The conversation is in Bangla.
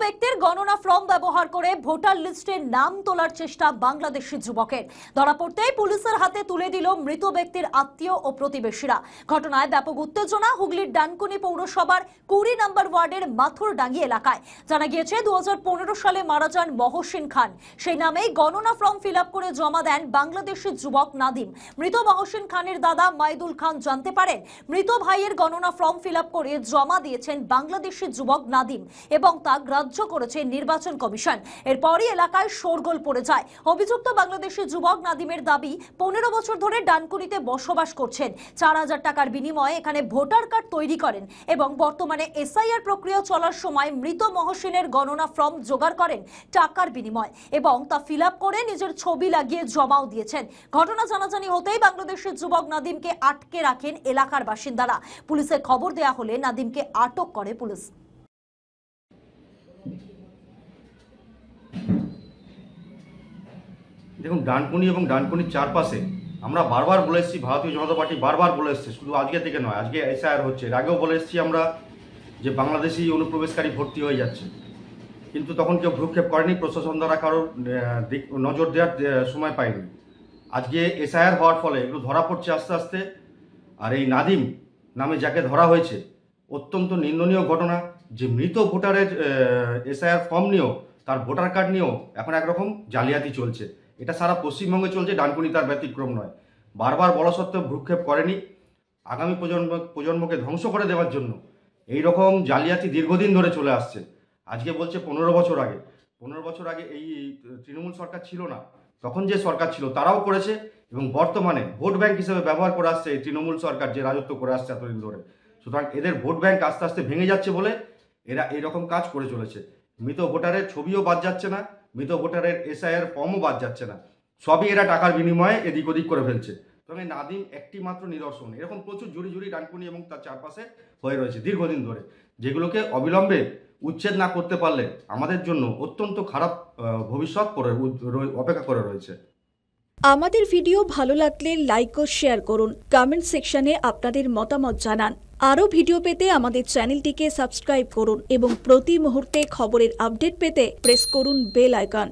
ব্যক্তির গণনা ফর্ম ব্যবহার করে ভোটার লিস্টে নাম তোলার চেষ্টা বাংলাদেশি যুবকের ধরা পড়তেই পুলিশের হাতে তুলে দিল মৃত ব্যক্তির আত্মীয় ও প্রতিবেশীরা। ঘটনায় ব্যাপক উত্তেজনা হুগলির ডানকুনি পৌরসভার 20 নম্বর ওয়ার্ডের মাথুরডাঙ্গি এলাকায়। জানা গিয়েছে 2015 সালে মারা যান মহসিন খান। সেই নামেই গণনা ফর্ম ফিল আপ করে জমা দেন বাংলাদেশি যুবক নাদিম। মৃত মহসিন খানের দাদা মাইদুল খান জানতে পারেন মৃত ভাইয়ের গণনা ফর্ম ফিল আপ করে জমা দিয়েছেন বাংলাদেশি যুবক নাদিম এবং তা গ্রাহ্য করেছে নির্বাচন কমিশন। এরপরই এলাকায় শোরগোল পড়ে যায়। অভিযুক্ত বাংলাদেশি যুবক নাদিমের দাবি 15 বছর ধরে ডানকুনিতে বসবাস করছেন। 4000 টাকার বিনিময়ে এখানে ভোটার কার্ড তৈরি করেন এবং বর্তমানে এসআইআর প্রক্রিয়া চলার সময় মৃত মহসিনের গণনা ফর্ম জোগাড় করেন টাকার বিনিময়ে এবং তা ফিল আপ করে নিজের ছবি লাগিয়ে জমাও দিয়েছেন। ঘটনা জানাজানি হতেই বাংলাদেশের যুবক নাদিমকে আটকে রাখেন এলাকার বাসিন্দারা। পুলিশে খবর দেয়া হলে নাদিমকে আটক করে পুলিশ। দেখুন, ডানকুনি এবং ডানকুনির চারপাশে আমরা বারবার বলে এসেছি, ভারতীয় জনতা পার্টি বারবার বলে এসছে, শুধু আজকে থেকে নয়, আজকে এসআইআর হচ্ছে, এর আগেও বলে এসেছি আমরা যে বাংলাদেশি অনুপ্রবেশকারী ভর্তি হয়ে যাচ্ছে, কিন্তু তখন কেউ ভ্রুক্ষেপ করেনি, প্রশাসন দ্বারা কারোর নজর দেওয়ার সময় পায়নি। আজকে এসআইআর হওয়ার ফলে এগুলো ধরা পড়ছে আস্তে আস্তে। আর এই নাদিম নামে যাকে ধরা হয়েছে, অত্যন্ত নিন্দনীয় ঘটনা যে মৃত ভোটারের এসআইআর ফর্ম নিয়েও, তার ভোটার কার্ড নিয়েও এখন একরকম জালিয়াতি চলছে। এটা সারা পশ্চিমবঙ্গে চলছে, ডানকুনি তার ব্যতিক্রম নয়। বারবার বলা সত্ত্বেও ভ্রুক্ষেপ করেনি। আগামী প্রজন্মকে ধ্বংস করে দেওয়ার জন্য এই রকম জালিয়াতি দীর্ঘদিন ধরে চলে আসছে। আজকে বলছে 15 বছর আগে এই তৃণমূল সরকার ছিল না, তখন যে সরকার ছিল তারাও করেছে এবং বর্তমানে ভোট ব্যাংক হিসেবে ব্যবহার করে আসছে এই তৃণমূল সরকার, যে রাজত্ব করে আসছে এতদিন ধরে। সুতরাং এদের ভোট ব্যাংক আস্তে আস্তে ভেঙে যাচ্ছে বলে এরা এইরকম কাজ করে চলেছে। মৃত ভোটারের ছবিও বাদ যাচ্ছে না, মৃত ভোটারের এসআইআর ফর্মও বাদ যাচ্ছে না, সবই এরা টাকার বিনিময়ে এদিক ওদিক করে ফেলছে। তবে নাদিম একটি মাত্র নিদর্শন। এরকম প্রচুর জুড়ি ডানকুনি এবং তার চারপাশে হয়ে রয়েছে দীর্ঘদিন ধরে, যেগুলোকে অবিলম্বে উচ্ছেদ না করতে পারলে আমাদের জন্য অত্যন্ত খারাপ ভবিষ্যৎ অপেক্ষা করে রয়েছে। আমাদের ভিডিও ভালো লাগলে লাইক ও শেয়ার করুন, কমেন্ট সেকশনে আপনাদের মতামত জানান। আরও ভিডিও পেতে আমাদের চ্যানেলটিকে সাবস্ক্রাইব করুন এবং প্রতি মুহূর্তে খবরের আপডেট পেতে প্রেস করুন বেল আইকন।